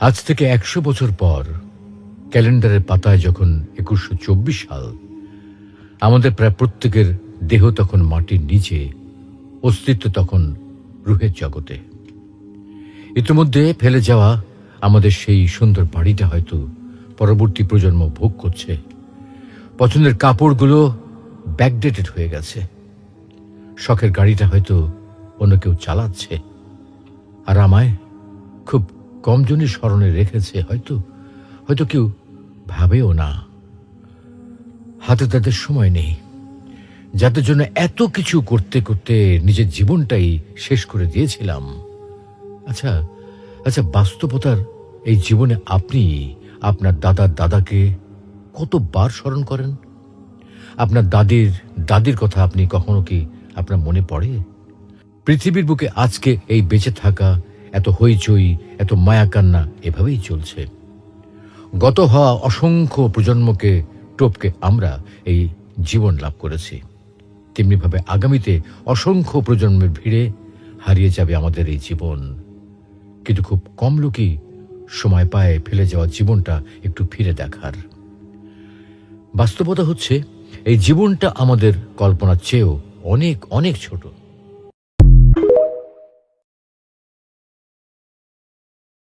আজ থেকে ১০০ বছর পর ক্যালেন্ডারের পাতায় যখন ২১২৪ সাল, আমাদের প্রায় প্রত্যেকের দেহ তখন মাটির নিচে, অস্তিত্ব তখন রুহের জগতে। ইতিমধ্যে ফেলে যাওয়া আমাদের সেই সুন্দর বাড়িটা হয়তো পরবর্তী প্রজন্ম ভোগ করছে। পছন্দের কাপড়গুলো ব্যাকডেটেড হয়ে গেছে। শখের গাড়িটা হয়তো অন্য কেউ চালাচ্ছে, আর আমায় খুব কমজনই স্মরণে রেখেছে, হয়তো কেউ ভাবেও না। হাতে তাদের সময় নেই, যাদের জন্য এত কিছু করতে করতে নিজের জীবনটাই শেষ করে দিয়েছিলাম। আচ্ছা, বাস্তবতার এই জীবনে আপনি আপনার দাদার দাদাকে কতবার স্মরণ করেন? আপনার দাদির কথা আপনি কখনো কি আপনার মনে পড়ে? পৃথিবীর বুকে আজকে এই বেঁচে থাকা, এত হইচই, এত মায়াকান্না এভাবেই চলছে। গত হওয়া অসংখ্য প্রজন্মকে টপকে আমরা এই জীবন লাভ করেছি। তেমনিভাবে আগামীতে অসংখ্য প্রজন্মের ভিড়ে হারিয়ে যাবে আমাদের এই জীবন। কিন্তু খুব কম লোকই সময় পায় ফেলে যাওয়া জীবনটা একটু ফিরে দেখার। বাস্তবতা হচ্ছে এই জীবনটা আমাদের কল্পনার চেয়েও অনেক অনেক ছোট।